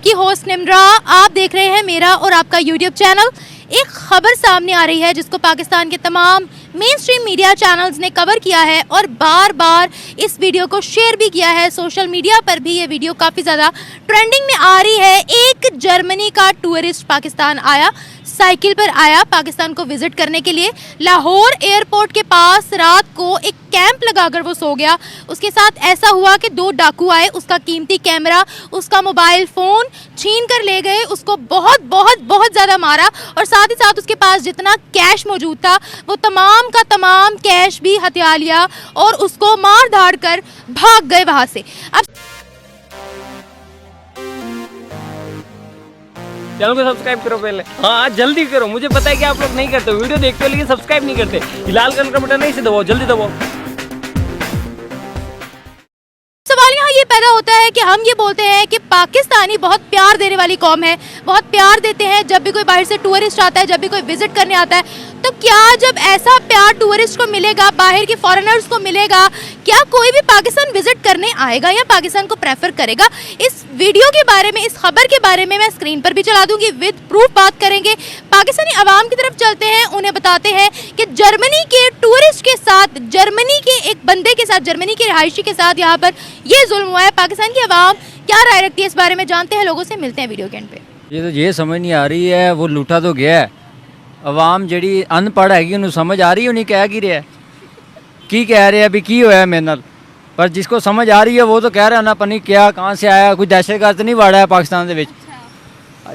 आपकी होस्ट निम्रा। आप देख रहे हैं मेरा और आपका यूट्यूब चैनल। एक खबर सामने आ रही है जिसको पाकिस्तान के तमाम मेन स्ट्रीम मीडिया चैनल्स ने कवर किया है और बार बार इस वीडियो को शेयर भी किया है। सोशल मीडिया पर भी ये वीडियो काफ़ी ज़्यादा ट्रेंडिंग में आ रही है। एक जर्मनी का टूरिस्ट पाकिस्तान आया, साइकिल पर आया पाकिस्तान को विजिट करने के लिए। लाहौर एयरपोर्ट के पास रात को एक कैंप लगाकर वो सो गया। उसके साथ ऐसा हुआ कि 2 डाकू आए, उसका कीमती कैमरा, उसका मोबाइल फ़ोन छीन कर ले गए। उसको बहुत बहुत बहुत ज़्यादा मारा और साथ ही साथ उसके पास जितना कैश मौजूद था वो तमाम का तमाम कैश भी हथिया लिया और उसको मार धाड़ कर भाग गए वहाँ से। अब चैनल को सब्सक्राइब करो पहले, हाँ जल्दी करो। मुझे पता है कि आप लोग नहीं करते, वीडियो देखते हो लेकिन सब्सक्राइब नहीं करते। लाल कलर का बटन नहीं से दबाओ, जल्दी दबाओ। सवाल यहाँ ये पैदा होता है कि हम ये बोलते हैं कि पाकिस्तानी बहुत प्यार देने वाली कौम है, बहुत प्यार देते हैं। जब भी कोई बाहर से टूरिस्ट आता है, जब भी कोई विजिट करने आता है, तो क्या जब ऐसा प्यार टूरिस्ट को मिलेगा, बाहर के फॉरेनर्स को मिलेगा, क्या कोई भी पाकिस्तान विजिट करने आएगा या पाकिस्तान को प्रेफर करेगा? इस वीडियो के बारे में, इस खबर के बारे में मैं स्क्रीन पर भी चला दूंगी, विद प्रूफ बात करेंगे। पाकिस्तानी अवाम की तरफ चलते हैं, उन्हें बताते हैं कि जर्मनी के टूरिस्ट के साथ, जर्मनी के एक बंदे के साथ, जर्मनी के रिहायशी के साथ यहाँ पर ये जुल्म हुआ है। पाकिस्तान की अवाम क्या राय रखती है इस बारे में, जानते हैं लोगों से, मिलते हैं वीडियो के एंड पे। ये समझ नहीं आ रही है, वो लूटा तो गया है। आवाम जड़ी अनपढ़ हैगी उन्हें समझ आ रही है, उन्हें कह रहा है की कह रहे अभी की होया मेरे नाल, पर जिसको समझ आ रही है वो तो कह रहा है ना पनी क्या कहाँ से आया, कुछ दहशतगर्द नहीं वाड़ा है पाकिस्तान के विच।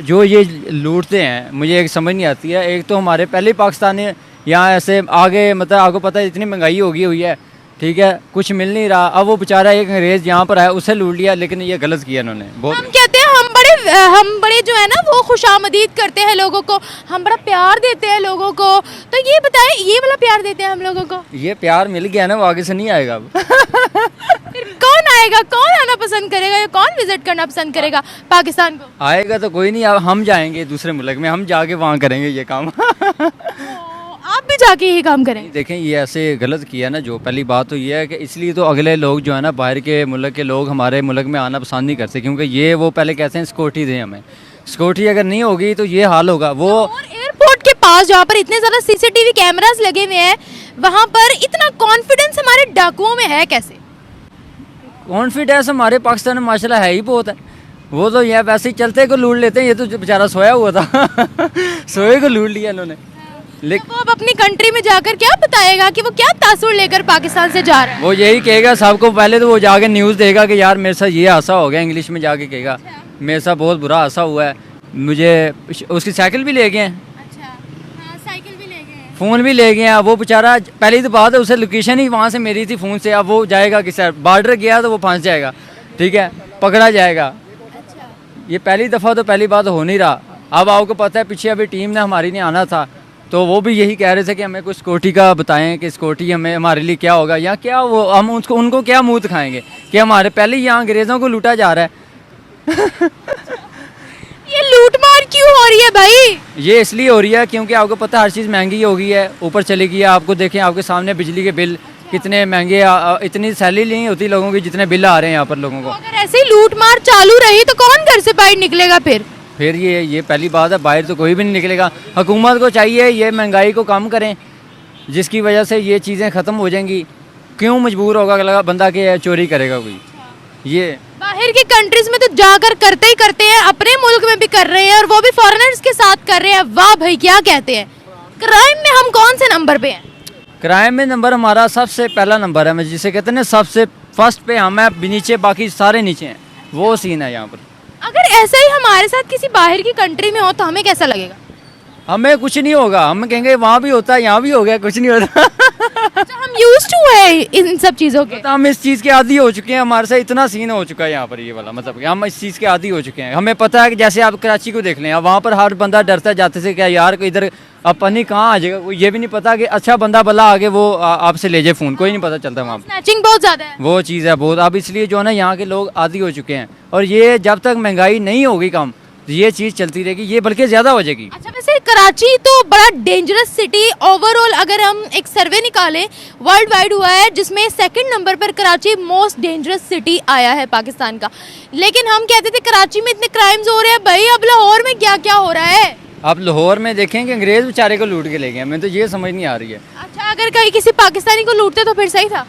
जो ये लूटते हैं मुझे एक समझ नहीं आती है। एक तो हमारे पहले पाकिस्तानी यहाँ ऐसे आगे, मतलब आपको पता है इतनी महंगाई होगी हुई है, ठीक है, कुछ मिल नहीं रहा। अब वो बेचारा एक अंग्रेज यहाँ पर आया, उसे लूट लिया, लेकिन ये गलत किया इन्होंने बहुत। हम कहते हैं हम बड़े जो है ना वो खुशामदीद करते हैं लोगों को, हम बड़ा प्यार देते हैं लोगों को। तो ये बताएं, ये वाला प्यार देते हैं हम लोगों को? ये प्यार मिल गया ना, वो आगे से नहीं आएगा अब। फिर कौन आएगा, कौन आना पसंद करेगा या कौन विजिट करना पसंद करेगा पाकिस्तान को? आएगा तो कोई नहीं, अब हम जाएंगे दूसरे मुल्क में, हम जाके वहाँ करेंगे ये काम। आप भी जाके यही काम करेंगे? देखें ये ऐसे गलत किया ना, जो पहली बात तो ये है कि इसलिए तो अगले लोग जो है ना, बाहर के मुल्क के लोग हमारे मुल्क में आना पसंद नहीं करते, क्योंकि ये वो पहले कहते हैं सिक्योरिटी दें हमें। सिक्योरिटी अगर नहीं होगी तो ये हाल होगा। वो और एयरपोर्ट के पास जहाँ पर इतने ज़्यादा CCTV कैमरास लगे हुए हैं, वहाँ पर इतना कॉन्फिडेंस हमारे डाकुओं में है कैसे? कॉन्फिडेंस हमारे पाकिस्तान में माशाल्लाह है ही बहुत है। वो तो ये वैसे ही चलते को लूट लेते हैं, ये तो बेचारा सोया हुआ था। सोए को लूट लिया इन्होंने। लेकिन वो अब अपनी कंट्री में जाकर क्या बताएगा कि वो क्या तासुर लेकर पाकिस्तान से जा रहा है? वो यही कहेगा सबको, पहले तो वो जाके न्यूज़ देगा कि यार मेरे साथ ये हादसा हो गया, इंग्लिश में जाके कहेगा मेरे साथ बहुत बुरा हादसा हुआ है, मुझे उसकी साइकिल भी ले गए हैं। अच्छा, हाँ, साइकिल भी ले गए हैं, फ़ोन भी ले गए हैं। वो बेचारा पहली तो बात है, उसे लोकेशन ही वहाँ से मेरी थी फ़ोन से। अब वो जाएगा किस साइड, बॉर्डर गया तो वो फंस जाएगा, ठीक है, पकड़ा जाएगा। अच्छा, ये पहली दफ़ा तो पहली बात हो नहीं रहा। अब आपको पता है पीछे अभी टीम ने हमारी ने आना था, तो वो भी यही कह रहे थे कि हमें कुछ सिक्योरिटी का बताएं कि सिक्योरिटी हमें हमारे लिए क्या होगा या क्या, वो हम उनको क्या मुँह दिखाएंगे कि हमारे पहले ही यहाँ अंग्रेज़ों को लूटा जा रहा है। ये लूटमार क्यों हो रही है भाई? ये इसलिए हो रही है क्योंकि आपको पता है हर चीज़ महंगी हो गई है, ऊपर चली गई है। आपको देखें, आपके सामने बिजली के बिल कितने महंगे, इतनी सैलरी नहीं होती लोगों की जितने बिल आ रहे हैं यहाँ पर लोगों को। अगर ऐसे ही लूटमार चालू रही तो कौन घर से बाहर निकलेगा फिर ये पहली बात है, बाहर तो कोई भी नहीं निकलेगा। हुकूमत को चाहिए ये महंगाई को कम करें, जिसकी वजह से ये चीज़ें ख़त्म हो जाएंगी। क्यों मजबूर होगा अगला बंदा कि चोरी करेगा कोई? ये बाहर की कंट्रीज में तो जाकर करते ही करते हैं, अपने मुल्क में भी कर रहे हैं और वो भी फॉरेनर्स के साथ कर रहे हैं। वाह भाई, क्या कहते हैं। क्राइम में हम कौन से नंबर पे हैं? क्राइम में नंबर हमारा सबसे पहला नंबर है, मैं जिसे कहते हैं ना सबसे फर्स्ट पे हम हैं, नीचे बाकी सारे नीचे हैं, वो सीन है यहाँ पर। अगर ऐसा ही हमारे साथ किसी बाहर की कंट्री में हो तो हमें कैसा लगेगा? हमें कुछ नहीं होगा, हम कहेंगे वहाँ भी होता है, यहाँ भी हो गया, कुछ नहीं होता। अच्छा, हम यूज्ड टू है इन सब चीज़ों के। तो हम इस चीज़ के आदी हो चुके हैं, हमारे साथ इतना सीन हो चुका है यहाँ पर, ये वाला मतलब हम इस चीज़ के आदी हो चुके हैं। हमें पता है कि जैसे आप कराची को देख लें, वहाँ पर हर बंदा डरता जाते से क्या यार इधर अपन ही कहाँ आ जाएगा, ये भी नहीं पता कि अच्छा बंदा भला आगे वो आपसे ले जाए फ़ोन, कोई नहीं पता चलता वहाँ पर। स्नैचिंग बहुत ज़्यादा है, वो चीज़ है बहुत। अब इसलिए जो है ना यहाँ के लोग आदी हो चुके हैं, और ये जब तक महंगाई नहीं होगी कम, ये चीज़ चलती रहेगी, ये बल्कि ज़्यादा हो जाएगी। अच्छा, वैसे यार कराची तो बड़ा डेंजरस सिटी ओवरऑल, अगर हम एक सर्वे निकालें वर्ल्ड वाइड हुआ है जिसमें सेकंड नंबर पर कराची मोस्ट डेंजरस सिटी आया है पाकिस्तान का। लेकिन हम कहते थे कराची में इतने क्राइम्स हो रहे हैं, भाई अब लाहौर में क्या क्या हो रहा है? अब लाहौर में देखेंगे अंग्रेज़ बेचारे को लूट के ले गए, मैं तो ये समझ नहीं आ रही है। अच्छा, अगर कहीं किसी पाकिस्तानी को लूटते तो फिर सही था।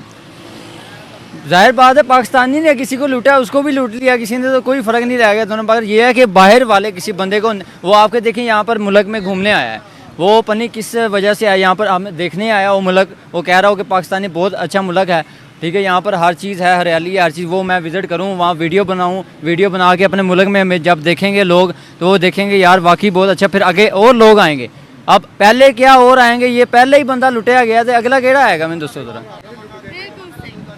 जाहिर बात है पाकिस्तानी ने किसी को लूटा, उसको भी लूट लिया किसी ने, तो कोई फ़र्क नहीं रह गया दोनों। मगर ये है कि बाहर वाले किसी बंदे को, वो आपके देखें यहाँ पर मुल्क में घूमने आया है, वो पता नहीं किस वजह से आया यहाँ पर, हमें देखने आया वो मुल्क, वो कह रहा हो कि पाकिस्तानी बहुत अच्छा मुल्क है, ठीक है, यहाँ पर हर चीज़ है, हरियाली है, हर चीज़, वो मैं विज़िट करूँ वहाँ वीडियो बनाऊँ, वीडियो बना के अपने मुल्क में हमें जब देखेंगे लोग तो वो देखेंगे यार वाकई बहुत अच्छा, फिर आगे और लोग आएंगे। अब पहले क्या और आएंगे, ये पहले ही बंदा लुटाया गया तो अगला केड़ा आएगा? मैंने दोस्तों तरह।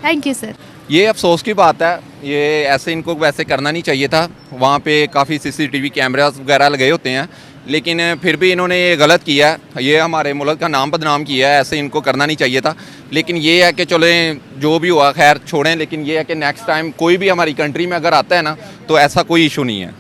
Thank you sir. ये अफसोस की बात है, ये ऐसे इनको वैसे करना नहीं चाहिए था। वहाँ पे काफ़ी CCTV कैमरास वगैरह लगे होते हैं, लेकिन फिर भी इन्होंने ये गलत किया है, ये हमारे मुल्क का नाम बदनाम किया है, ऐसे इनको करना नहीं चाहिए था। लेकिन ये है कि चलें जो भी हुआ खैर छोड़ें, लेकिन ये है कि नेक्स्ट टाइम कोई भी हमारी कंट्री में अगर आता है ना तो ऐसा कोई इशू नहीं है,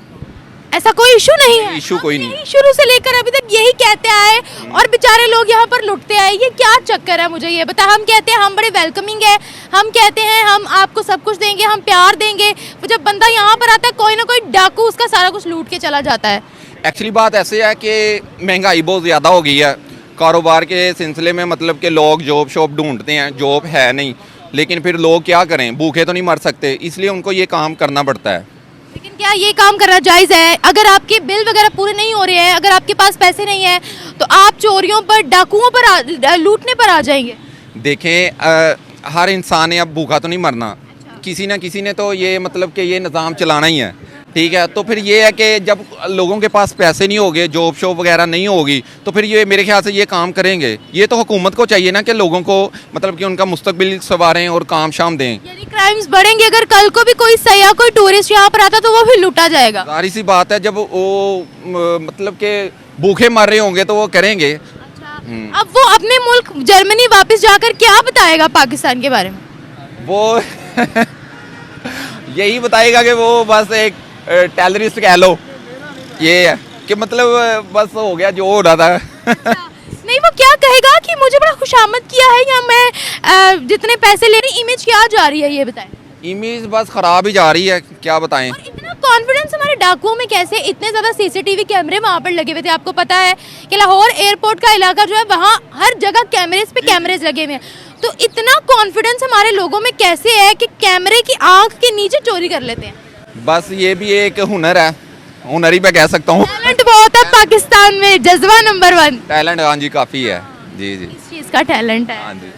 ऐसा कोई इशू नहीं है, इशू कोई नहीं। शुरू से लेकर अभी तक यही कहते आए और बेचारे लोग यहाँ पर लुटते आए, ये क्या चक्कर है? मुझे ये बता। हम कहते हैं हम बड़े वेलकमिंग है, हम कहते हैं हम आपको सब कुछ देंगे, हम प्यार देंगे, वो जब बंदा यहाँ पर आता है कोई ना कोई डाकू उसका सारा कुछ लूट के चला जाता है। एक्चुअली बात ऐसे है कि महंगाई बहुत ज़्यादा हो गई है, कारोबार के सिलसिले में मतलब कि लोग जॉब शॉप ढूंढते हैं, जॉब है नहीं, लेकिन फिर लोग क्या करें, भूखे तो नहीं मर सकते, इसलिए उनको ये काम करना पड़ता है। लेकिन क्या ये काम करना जायज़ है? अगर आपके बिल वगैरह पूरे नहीं हो रहे हैं, अगर आपके पास पैसे नहीं है तो आप चोरियों पर, डाकुओं पर, लूटने पर आ जाएंगे। देखें हर इंसान ने अब भूखा तो नहीं मरना, किसी ना किसी ने तो ये मतलब कि ये निज़ाम चलाना ही है, ठीक है। तो फिर ये है कि जब लोगों के पास पैसे नहीं होंगे, जॉब शॉप वगैरह नहीं होगी, तो फिर ये मेरे ख्याल से ये काम करेंगे। ये तो हुकूमत को चाहिए ना कि लोगों को मतलब कि उनका मुस्तकबिल संवारें और काम शाम दें। यानी क्राइम्स बढ़ेंगे, अगर कल को भी कोई सयाह, कोई टूरिस्ट यहाँ पर आता तो वो भी लूटा जाएगा। सारी सी बात है, जब वो मतलब कि भूखे मर रहे होंगे तो वो करेंगे। अब वो अपने मुल्क जर्मनी वापस जाकर क्या बताएगा पाकिस्तान के बारे में? वो यही बताएगा कि वो बस एक टेररिस्ट कह लो, ये है कि मतलब बस हो गया जो हो रहा था। नहीं, वो क्या कहेगा कि मुझे बड़ा खुशामद किया है या मैं जितने पैसे ले रही, इमेज क्या जा रही है ये बताएं। इमेज बस खराब ही जा रही है, क्या बताएं। और इतना कॉन्फिडेंस हमारे डाकुओं में कैसे? इतने ज़्यादा CCTV कैमरे वहाँ पर लगे हुए थे, आपको पता है कि लाहौर एयरपोर्ट का इलाका जो है वहाँ हर जगह कैमरेज पे कैमरेज लगे हुए हैं, तो इतना कॉन्फिडेंस हमारे लोगों में कैसे है कि कैमरे की आँख के नीचे चोरी कर लेते हैं? बस ये भी एक हुनर है, हुनर ही मैं कह सकता हूँ। टैलेंट बहुत है पाकिस्तान में, जज्बा नंबर 1 टैलेंट, हाँ जी काफ़ी है जी जी, इस चीज़ का टैलेंट है। हाँ जी।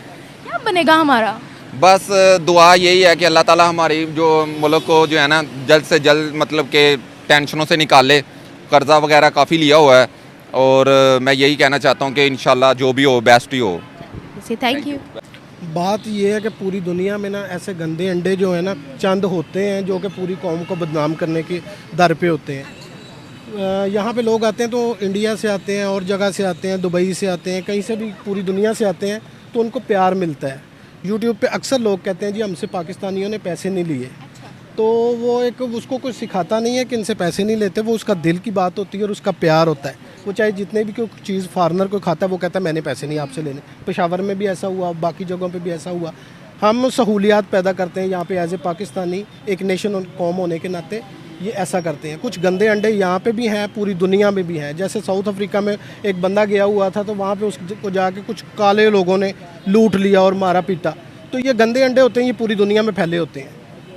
क्या बनेगा हमारा? बस दुआ यही है कि अल्लाह ताला हमारी जो मुल्क को जो है ना जल्द से जल्द मतलब के टेंशनों से निकाले। कर्जा वगैरह काफ़ी लिया हुआ है और मैं यही कहना चाहता हूँ कि इंशाल्लाह जो भी हो बेस्ट ही हो। Thank you. बात ये है कि पूरी दुनिया में ना ऐसे गंदे अंडे जो है ना चंद होते हैं जो कि पूरी कौम को बदनाम करने के दर पे होते हैं। यहाँ पे लोग आते हैं तो इंडिया से आते हैं और जगह से आते हैं, दुबई से आते हैं, कहीं से भी पूरी दुनिया से आते हैं, तो उनको प्यार मिलता है। यूट्यूब पे अक्सर लोग कहते हैं जी हमसे पाकिस्तानियों ने पैसे नहीं लिए, तो वो एक उसको कुछ सिखाता नहीं है कि इनसे पैसे नहीं लेते, वो उसका दिल की बात होती है और उसका प्यार होता है। वो चाहे जितने भी कोई चीज़ फॉरनर कोई खाता है वो कहता है मैंने पैसे नहीं आपसे लेने। पेशावर में भी ऐसा हुआ, बाकी जगहों पे भी ऐसा हुआ। हम सहूलियात पैदा करते हैं यहाँ पे एज ए पाकिस्तानी, एक नेशन कौम होने के नाते ये ऐसा करते हैं। कुछ गंदे अंडे यहाँ पे भी हैं, पूरी दुनिया में भी हैं। जैसे साउथ अफ्रीका में एक बंदा गया हुआ था तो वहाँ पे उसको जाके कुछ काले लोगों ने लूट लिया और मारा पीटा। तो ये गंदे अंडे होते हैं, ये पूरी दुनिया में फैले होते हैं,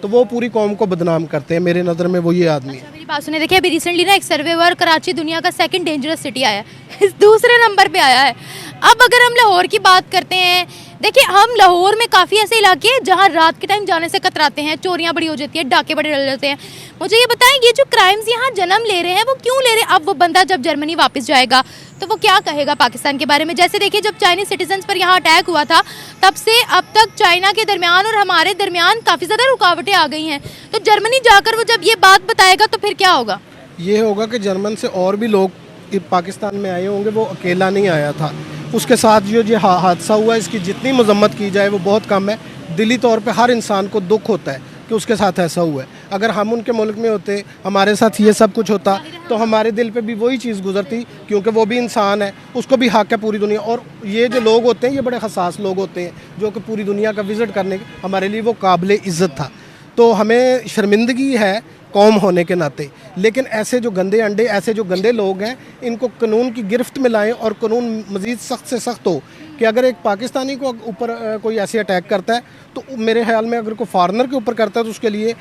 तो वो पूरी कौम को बदनाम करते हैं। मेरे नज़र में वो ये आदमी है। मेरी बात सुने, देखिए अभी रिसेंटली ना एक सर्वे हुआ और कराची दुनिया का सेकंड डेंजरस सिटी आया है, दूसरे नंबर पे आया है। अब अगर हम लाहौर की बात करते हैं, देखिए हम लाहौर में काफ़ी ऐसे इलाके हैं जहाँ रात के टाइम जाने से कतराते हैं, चोरियाँ बड़ी हो जाती है, डाके बड़े डल जाते हैं। मुझे ये बताएं ये जो क्राइम्स यहाँ जन्म ले रहे हैं वो क्यों ले रहे हैं? अब वो बंदा जब जर्मनी वापस जाएगा तो वो क्या कहेगा पाकिस्तान के बारे में? जैसे देखिए जब चाइनीज सिटीजन्स पर यहाँ अटैक हुआ था तब से अब तक चाइना के दरमियान और हमारे दरमियान काफ़ी ज़्यादा रुकावटें आ गई हैं, तो जर्मनी जाकर वो जब ये बात बताएगा तो फिर क्या होगा? ये होगा कि जर्मन से और भी लोग पाकिस्तान में आए होंगे, वो अकेला नहीं आया था। उसके साथ जो हादसा हुआ इसकी जितनी मजम्मत की जाए वो बहुत कम है। दिली तौर पे हर इंसान को दुख होता है कि उसके साथ ऐसा हुआ है। अगर हम उनके मुल्क में होते, हमारे साथ ये सब कुछ होता, तो हमारे दिल पे भी वही चीज़ गुजरती, क्योंकि वो भी इंसान है, उसको भी हक है पूरी दुनिया। और ये जो लोग होते हैं ये बड़े हसास लोग होते हैं, जो कि पूरी दुनिया का विज़िट करने हमारे लिए वो काबिल इज़्ज़त था। तो हमें शर्मिंदगी है कौम होने के नाते, लेकिन ऐसे जो गंदे अंडे, ऐसे जो गंदे लोग हैं, इनको कानून की गिरफ्त में लाएं और कानून मज़ीद सख्त से सख्त हो कि अगर एक पाकिस्तानी को ऊपर कोई ऐसे अटैक करता है, तो मेरे ख्याल में अगर कोई फॉरेनर के ऊपर करता है तो उसके लिए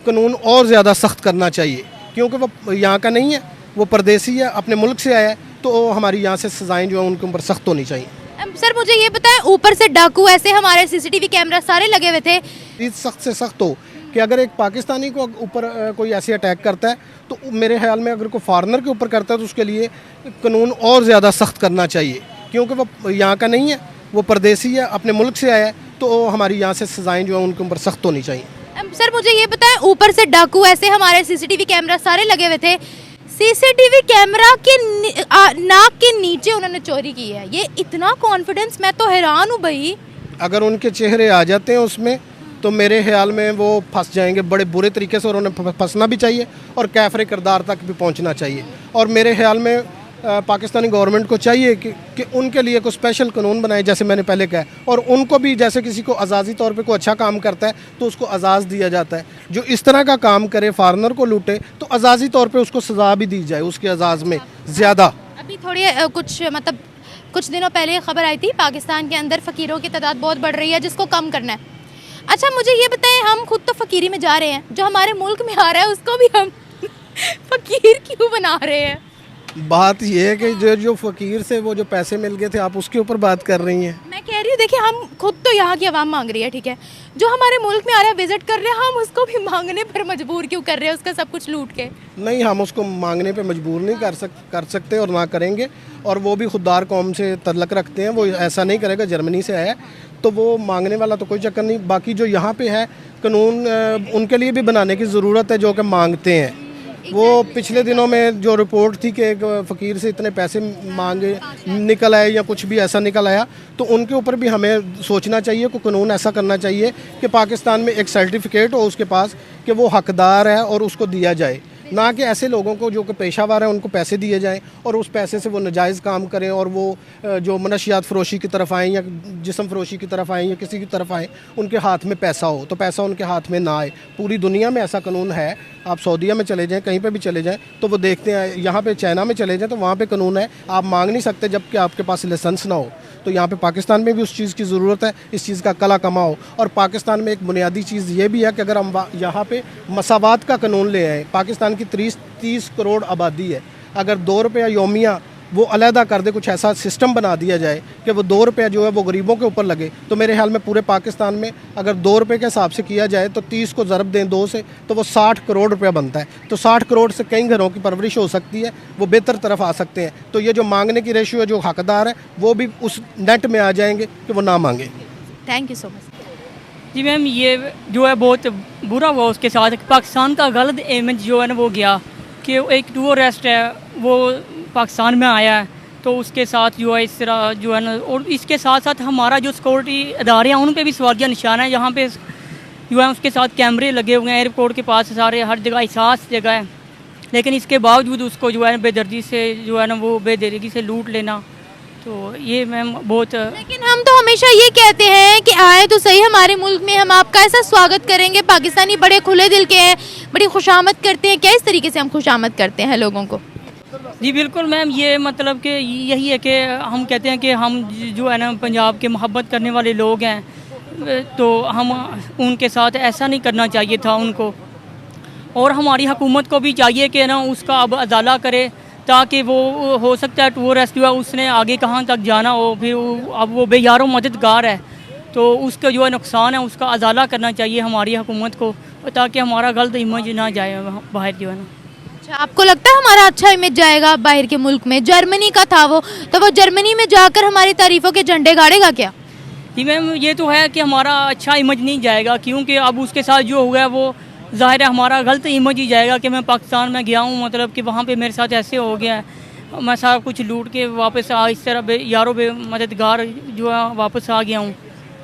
कानून और ज़्यादा सख्त करना चाहिए, क्योंकि वो यहाँ का नहीं है, वो परदेसी है, अपने मुल्क से आया है। तो हमारी यहाँ से सज़ाएँ जो हैं उनके ऊपर सख्त होनी चाहिए। सर मुझे ये बताएं, ऊपर से डाकू ऐसे हमारे सीसीटीवी कैमरा सारे लगे हुए थे, सख्त से सख्त हो कि अगर एक पाकिस्तानी को ऊपर कोई ऐसे अटैक करता है, तो मेरे ख्याल में अगर कोई फॉरेनर के ऊपर करता है तो उसके लिए कानून और ज़्यादा सख्त करना चाहिए, क्योंकि वो यहाँ का नहीं है, वो परदेसी है, अपने मुल्क से आया है। तो हमारी यहाँ से सज़ाएँ जो हैं उनके ऊपर सख्त होनी चाहिए। सर मुझे ये बताएं, ऊपर से डाकू ऐसे हमारे सीसीटीवी कैमरा सारे लगे हुए थे, सीसीटीवी कैमरा के नाक के नीचे उन्होंने चोरी की है, ये इतना कॉन्फिडेंस, मैं तो हैरान हूँ भाई। अगर उनके चेहरे आ जाते हैं उसमें तो मेरे ख्याल में वो फंस जाएंगे बड़े बुरे तरीके से, और उन्हें फंसना भी चाहिए और कैफरे किरदार तक भी पहुंचना चाहिए। और मेरे ख्याल में पाकिस्तानी गवर्नमेंट को चाहिए कि उनके लिए कोई स्पेशल कानून बनाए, जैसे मैंने पहले कहा, और उनको भी जैसे किसी को आज़ादी तौर पे कोई अच्छा काम करता है तो उसको आज़ाद दिया जाता है, जो इस तरह का काम करे, फारनर को लूटे, तो आज़ादी तौर पे उसको सज़ा भी दी जाए उसके अजाज़ में ज़्यादा। अभी थोड़ी कुछ दिनों पहले खबर आई थी, पाकिस्तान के अंदर फ़कीरों की तादाद बहुत बढ़ रही है, जिसको कम करना है। अच्छा मुझे ये बताएं, हम खुद तो फ़कीरी में जा रहे हैं, जो हमारे मुल्क में आ रहा है उसको भी हम फ़कीर क्यों बना रहे हैं? बात ये है कि जो फ़कीर से वो जो पैसे मिल गए थे, आप उसके ऊपर बात कर रही हैं। मैं कह रही हूँ, देखिए हम खुद तो यहाँ की आवाम मांग रही है, ठीक है, जो हमारे मुल्क में आ रहा है, विजिट कर रहे हैं, हम उसको भी मांगने पर मजबूर क्यों कर रहे हैं, उसका सब कुछ लूट के? नहीं, हम उसको मांगने पे मजबूर नहीं कर सकते और ना करेंगे। और वो भी खुददार कौम से तल्लक रखते हैं, वो ऐसा नहीं करेगा। जर्मनी से आया तो वो मांगने वाला तो कोई चक्कर नहीं। बाकी जो यहाँ पे है कानून, उनके लिए भी बनाने की ज़रूरत है जो कि मांगते हैं। वो पिछले दिनों में जो रिपोर्ट थी कि एक फ़कीर से इतने पैसे मांगे निकल आए या कुछ भी ऐसा निकल आया, तो उनके ऊपर भी हमें सोचना चाहिए कि कानून ऐसा करना चाहिए कि पाकिस्तान में एक सर्टिफिकेट हो उसके पास कि वो हकदार है और उसको दिया जाए, ना कि ऐसे लोगों को जो कि पेशावर हैं उनको पैसे दिए जाएं और उस पैसे से वो नाजायज़ काम करें और वो जो मनशियात फ़रोशी की तरफ आएँ या जिस्म फ़रोशी की तरफ आएँ या किसी की तरफ आएँ, उनके हाथ में पैसा हो तो पैसा उनके हाथ में ना आए। पूरी दुनिया में ऐसा कानून है। आप सऊदीया में चले जाएं, कहीं पे भी चले जाएं तो वो देखते हैं। यहाँ पे चाइना में चले जाएं तो वहाँ पे कानून है, आप मांग नहीं सकते जबकि आपके पास लाइसेंस ना हो। तो यहाँ पे पाकिस्तान में भी उस चीज़ की ज़रूरत है, इस चीज़ का कला कमा हो। और पाकिस्तान में एक बुनियादी चीज़ ये भी है कि अगर हम यहाँ पे मसावात का कानून ले आए, पाकिस्तान की 30 करोड़ आबादी है, अगर 2 रुपया योमिया वो अलहदा कर दे, कुछ ऐसा सिस्टम बना दिया जाए कि वो 2 रुपया जो है वो गरीबों के ऊपर लगे, तो मेरे ख्याल में पूरे पाकिस्तान में अगर 2 रुपये के हिसाब से किया जाए तो 30 को ज़रब दें 2 से तो वो 60 करोड़ रुपया बनता है। तो 60 करोड़ से कई घरों की परवरिश हो सकती है, वो बेहतर तरफ आ सकते हैं। तो ये जो मांगने की रेशियो है, जो हकदार है वो भी उस नेट में आ जाएंगे कि वो ना मांगे। Thank you so much. जी मैम, ये जो है बहुत बुरा हुआ उसके साथ। पाकिस्तान का गलत इमेज जो है ना वो गया कि एक टूरिस्ट है वो पाकिस्तान में आया है, तो उसके साथ जो है इस तरह जो है ना, और इसके साथ साथ हमारा जो सिक्योरिटी अदारे हैं उन पे भी सवालिया निशान है। यहाँ पे जो है उसके साथ कैमरे लगे हुए हैं एयरपोर्ट के पास, सारे हर जगह एहसास जगह है, लेकिन इसके बावजूद उसको जो है बेदर्दी से जो है ना वो बेदर्दी से लूट लेना, तो ये मैम बहुत। लेकिन हम तो हमेशा ये कहते हैं कि आए तो सही हमारे मुल्क में, हम आपका ऐसा स्वागत करेंगे। पाकिस्तानी बड़े खुले दिल के हैं, बड़ी खुशामद करते हैं। क्या इस तरीके से हम खुशामद करते हैं लोगों को? जी बिल्कुल मैम, ये मतलब कि यही है कि हम कहते हैं कि हम जो है ना पंजाब के मोहब्बत करने वाले लोग हैं, तो हम उनके साथ ऐसा नहीं करना चाहिए था उनको। और हमारी हुकूमत को भी चाहिए कि ना उसका अब अजाला करे, ताकि वो हो सकता है टूरिस्ट जो है उसने आगे कहाँ तक जाना हो, फिर अब वो बेयारो मददगार है, तो उसका जो है नुकसान है उसका अजाला करना चाहिए हमारी हुकूमत को, ताकि हमारा गलत इमेज ना जाए बाहर जो है ना। अच्छा, आपको लगता है हमारा अच्छा इमेज जाएगा बाहर के मुल्क में? जर्मनी का था वो, तो वो जर्मनी में जाकर हमारी तारीफ़ों के झंडे गाड़ेगा क्या? जी मैम, ये तो है कि हमारा अच्छा इमेज नहीं जाएगा, क्योंकि अब उसके साथ जो हुआ है वो ज़ाहिर है हमारा गलत इमेज ही जाएगा कि मैं पाकिस्तान में गया हूँ, मतलब कि वहाँ पे मेरे साथ ऐसे हो गया है, मैं सारा कुछ लूट के वापस इस तरह यारों बे मददगार जो है वापस आ गया हूँ।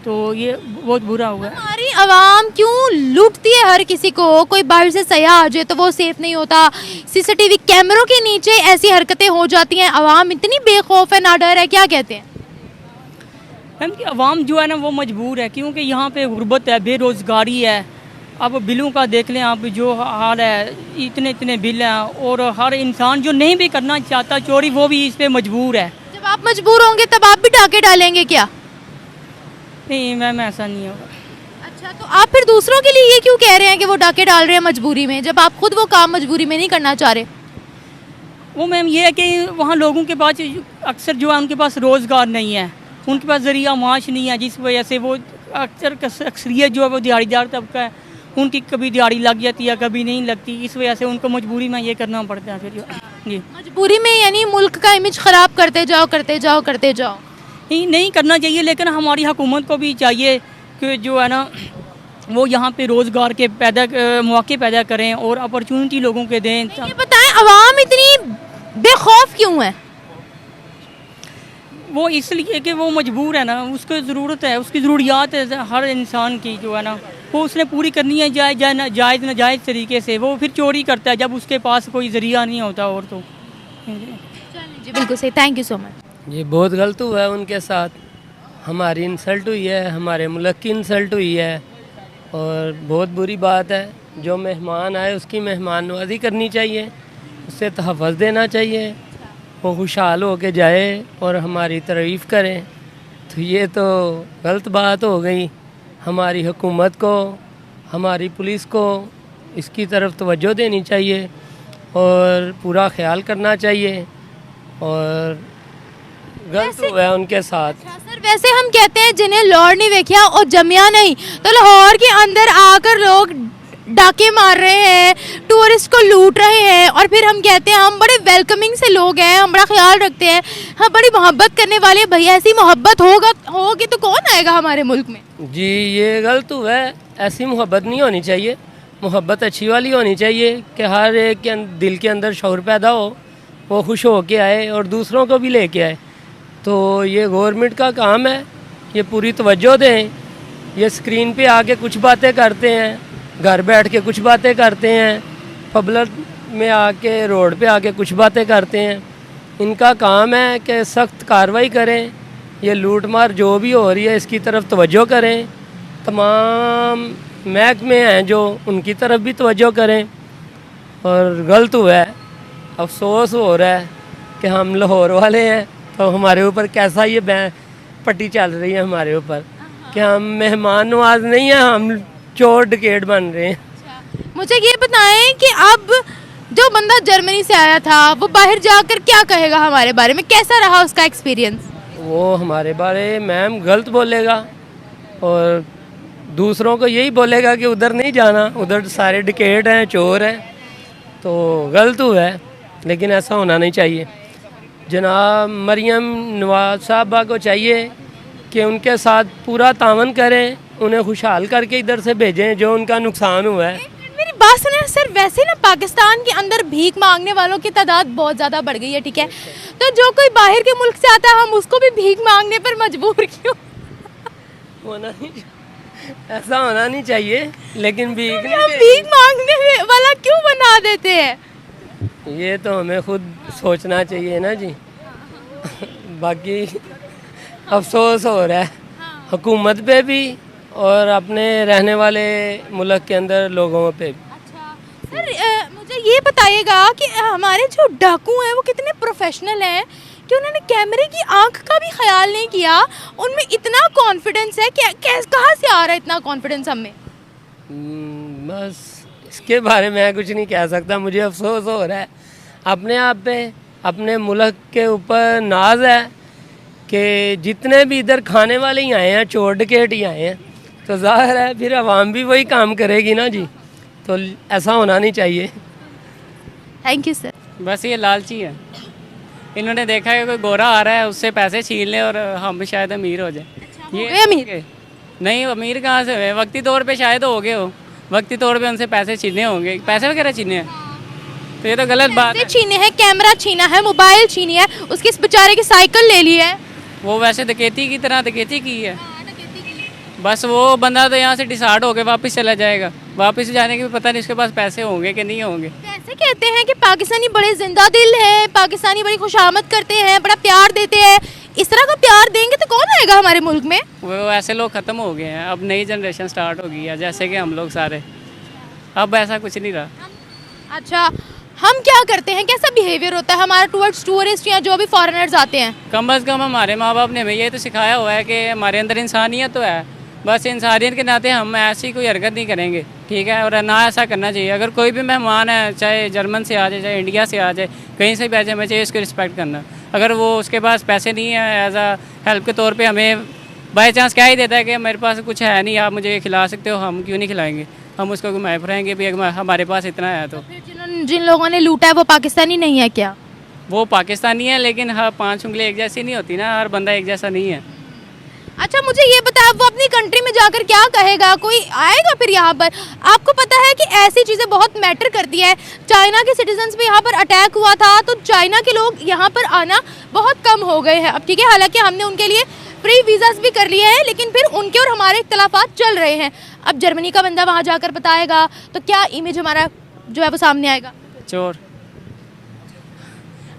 तो ये बहुत बुरा हुआ है। हमारी आवाम क्यों लूटती है हर किसी को? कोई बाहर से सयाह आ जाए तो वो सेफ नहीं होता, सीसीटीवी कैमरों के नीचे ऐसी हरकतें हो जाती हैं, आवाम इतनी बेखौफ है, ना डर है, क्या कहते हैं? मैम कि आवाम जो है ना वो मजबूर है, क्योंकि यहाँ पे गुर्बत है, बेरोज़गारी है। अब बिलों का देख लें आप, जो हाल है, इतने इतने बिल हैं, और हर इंसान जो नहीं भी करना चाहता चोरी वो भी इस पे मजबूर है। जब आप मजबूर होंगे तब आप भी डाके डालेंगे क्या? नहीं मैम, ऐसा नहीं होगा। अच्छा, तो आप फिर दूसरों के लिए ये क्यों कह रहे हैं कि वो डाके डाल रहे हैं मजबूरी में, जब आप खुद वो काम मजबूरी में नहीं करना चाह रहे? वो मैम ये है कि वहाँ लोगों के पास अक्सर जो है उनके पास रोज़गार नहीं है, उनके पास ज़रिया माश नहीं है, जिस वजह से वो अक्सरियत जो है वो दिहाड़ीदार तबका है, उनकी कभी दिहाड़ी लग जाती है, कभी नहीं लगती, इस वजह से उनको मजबूरी में ये करना पड़ता है। फिर जी मजबूरी में यानी मुल्क का इमेज ख़राब करते जाओ करते जाओ करते जाओ। नहीं करना चाहिए, लेकिन हमारी हुकूमत को भी चाहिए कि जो है ना वो यहाँ पे रोज़गार के मौके पैदा करें और अपॉर्चुनिटी लोगों के दें। ये बताएं, आवाम इतनी बेखौफ क्यों है? वो इसलिए कि वो मजबूर है ना, उसको ज़रूरत है, उसकी ज़रूरियात है हर इंसान की जो है ना, वो उसने पूरी करनी है जायज़ नाजायज़ तरीके से। वो फिर चोरी करता है जब उसके पास कोई ज़रिया नहीं होता। और तो जी बिल्कुल सही, थैंक यू सो मच। ये बहुत गलत हुआ है उनके साथ, हमारी इंसल्ट हुई है, हमारे मुल्क की इंसल्ट हुई है, और बहुत बुरी बात है। जो मेहमान आए उसकी मेहमान नवाजी करनी चाहिए, उससे तहफ़्फ़ुज़ देना चाहिए, वो खुशहाल हो के जाए और हमारी तारीफ़ करें। तो ये तो गलत बात हो गई। हमारी हुकूमत को, हमारी पुलिस को इसकी तरफ तवज्जो देनी चाहिए और पूरा ख्याल करना चाहिए, और गलत हुआ है उनके साथ। सर वैसे हम कहते हैं जिन्हें लाहौर नहीं देखा और जमिया नहीं, तो लाहौर के अंदर आकर लोग डाके मार रहे हैं, टूरिस्ट को लूट रहे हैं, और फिर हम कहते हैं हम बड़े वेलकमिंग से लोग हैं, हम बड़ा ख्याल रखते हैं, हम बड़ी मोहब्बत करने वाले। भैया ऐसी मोहब्बत होगी तो कौन आएगा हमारे मुल्क में? जी ये गलत हुआ है, ऐसी मोहब्बत नहीं होनी चाहिए। मोहब्बत अच्छी वाली होनी चाहिए कि हर एक के दिल के अंदर शौर पैदा हो, वो खुश हो के आए और दूसरों को भी लेके आए। तो ये गवर्नमेंट का काम है, ये पूरी तवज्जो दें। ये स्क्रीन पे आके कुछ बातें करते हैं, घर बैठ के कुछ बातें करते हैं, पब्लिक में आके रोड पे आके कुछ बातें करते हैं। इनका काम है कि सख्त कार्रवाई करें, ये लूट मार जो भी हो रही है इसकी तरफ तवज्जो करें। तमाम महकमे हैं जो, उनकी तरफ भी तवज्जो करें। और गलत हुआ है, अफसोस हो रहा है कि हम लाहौर वाले हैं तो हमारे ऊपर कैसा ये पट्टी चल रही है हमारे ऊपर कि हम मेहमान नवाज नहीं हैं, हम चोर डकैत बन रहे हैं। मुझे ये बताएं कि अब जो बंदा जर्मनी से आया था वो बाहर जाकर क्या कहेगा हमारे बारे में, कैसा रहा उसका एक्सपीरियंस? वो हमारे बारे मैम गलत बोलेगा और दूसरों को यही बोलेगा कि उधर नहीं जाना, उधर सारे डकैत हैं, चोर हैं। तो गलत हुआ है, लेकिन ऐसा होना नहीं चाहिए। जनाब मरियम नवाज साहबा को चाहिए कि उनके साथ पूरा तावन करें, उन्हें खुशहाल करके इधर से भेजें जो उनका नुकसान हुआ है। मेरी बात सुने सर, वैसे ना पाकिस्तान के अंदर भीख मांगने वालों की तादाद बहुत ज़्यादा बढ़ गई है, ठीक है? तो जो कोई बाहर के मुल्क से आता है हम उसको भी भीख मांगने पर मजबूर क्यों? होना नहीं, ऐसा होना नहीं चाहिए, लेकिन भीख मांगने वाला क्यों बना देते हैं? ये तो हमें खुद सोचना चाहिए ना जी। बाकी अफसोस हो रहा है हुकूमत पे भी और अपने रहने वाले मुल्क के अंदर लोगों पे भी। अच्छा सर, मुझे ये बताइएगा कि हमारे जो डाकू हैं वो कितने प्रोफेशनल हैं कि उन्होंने कैमरे की आंख का भी ख्याल नहीं किया, उनमें इतना कॉन्फिडेंस है कि कहाँ से आ रहा है इतना कॉन्फिडेंस हमें? बस इसके बारे में कुछ नहीं कह सकता। मुझे अफसोस हो रहा है अपने आप पे, अपने मुल्क के ऊपर नाज है कि जितने भी इधर खाने वाले ही आए हैं, चोर डकैत ही आए हैं, तो ज़ाहिर है फिर आवाम भी वही काम करेगी ना जी। तो ऐसा होना नहीं चाहिए। Thank you sir. बस ये लालची है, इन्होंने देखा है कोई गोरा आ रहा है उससे पैसे छीन ले और हम शायद अमीर हो जाए। ये अमीर नहीं, अमीर कहाँ से हुए, वक्ती तौर पे शायद हो गए हो, वक्ती तौर पे उनसे पैसे छीने होंगे, पैसे वगैरह छीने हैं, तो ये तो गलत बात है। छीने हैं, कैमरा छीना है, मोबाइल छीनी है, उसके इस बेचारे की साइकिल ले ली है। वो वैसे डकैती की तरह डकैती की है, बस वो बंदा तो यहाँ से डिसाइड होकर वापस चला जाएगा, वापस जाने के भी पता नहीं उसके पास पैसे होंगे कि नहीं होंगे। वैसे कहते हैं कि पाकिस्तानी बड़े जिंदा दिल है, पाकिस्तानी बड़ी खुशामद करते हैं, बड़ा प्यार देते हैं। इस तरह का प्यार देंगे तो कौन आएगा हमारे मुल्क में? वो ऐसे लोग ख़त्म हो गए हैं, अब नई जनरेशन स्टार्ट होगी है, जैसे कि हम लोग सारे, अब ऐसा कुछ नहीं रहा। अच्छा, हम क्या करते हैं, कैसा बिहेवियर होता है हमारा टुवर्ड्स टूरिस्ट या जो भी फॉरेनर्स आते हैं? कम अज़ कम हमारे माँ बाप ने हमें ये तो सिखाया हुआ है कि हमारे अंदर इंसानियत तो है, बस इंसानियत के नाते हम ऐसी कोई हरकत नहीं करेंगे, ठीक है, और ना ऐसा करना चाहिए। अगर कोई भी मेहमान है, चाहे जर्मन से आ जाए, चाहे इंडिया से आ जाए, कहीं से भी आ जाए, हमें चाहिए उसको रिस्पेक्ट करना। अगर वो उसके पास पैसे नहीं है, एज आ हेल्प के तौर पे हमें बाई चांस कह ही देता है कि मेरे पास कुछ है नहीं, आप मुझे ये खिला सकते हो, हम क्यों नहीं खिलाएंगे, हम उसको घुमाए फिराएंगे भी, हमारे पास इतना है। तो फिर जिन लोगों ने लूटा है वो पाकिस्तानी नहीं है क्या? वो पाकिस्तानी है, लेकिन हर 5 उंगली एक जैसी नहीं होती ना, हर बंदा एक जैसा नहीं है। अच्छा, मुझे ये बताया, वो अपनी कंट्री में जाकर क्या कहेगा? कोई आएगा फिर यहाँ पर? आपको पता है कि ऐसी चीज़ें बहुत मैटर करती है। चाइना के सिटीजन्स पे यहाँ पर अटैक हुआ था तो चाइना के लोग यहाँ पर आना बहुत कम हो गए हैं अब, ठीक है। हालांकि हमने उनके लिए फ्री वीज़ास भी कर लिए हैं, लेकिन फिर उनके और हमारे इख्तलाफात चल रहे हैं। अब जर्मनी का बंदा वहाँ जाकर बताएगा तो क्या इमेज हमारा जो है वो सामने आएगा? चोर।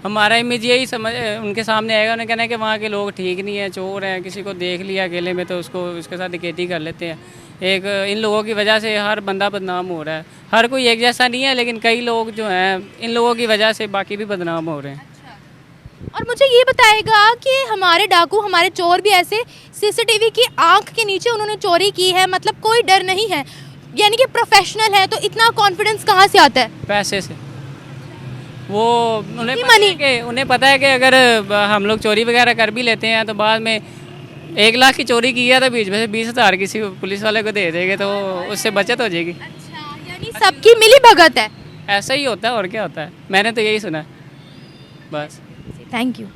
हमारा इमेज यही समझ उनके सामने आएगा, उन्हें कहना है कि वहाँ के लोग ठीक नहीं है, चोर हैं, किसी को देख लिया अकेले में तो उसको उसके साथ निकेती कर लेते हैं। एक इन लोगों की वजह से हर बंदा बदनाम हो रहा है। हर कोई एक जैसा नहीं है, लेकिन कई लोग जो हैं इन लोगों की वजह से बाकी भी बदनाम हो रहे हैं। और मुझे ये बताएगा कि हमारे डाकू, हमारे चोर भी ऐसे सीसीटीवी की आंख के नीचे उन्होंने चोरी की है, मतलब कोई डर नहीं है, यानी कि प्रोफेशनल है, तो इतना कॉन्फिडेंस कहाँ से आता है? पैसे से। वो उन्हें पता है कि अगर हम लोग चोरी वगैरह कर भी लेते हैं तो बाद में 1 लाख की चोरी की है तो बीच में से 20,000 किसी पुलिस वाले को दे देंगे तो उससे बचत हो जाएगी। अच्छा, यानी सबकी मिली भगत है। ऐसा ही होता है और क्या होता है, मैंने तो यही सुना है बस। Thank you.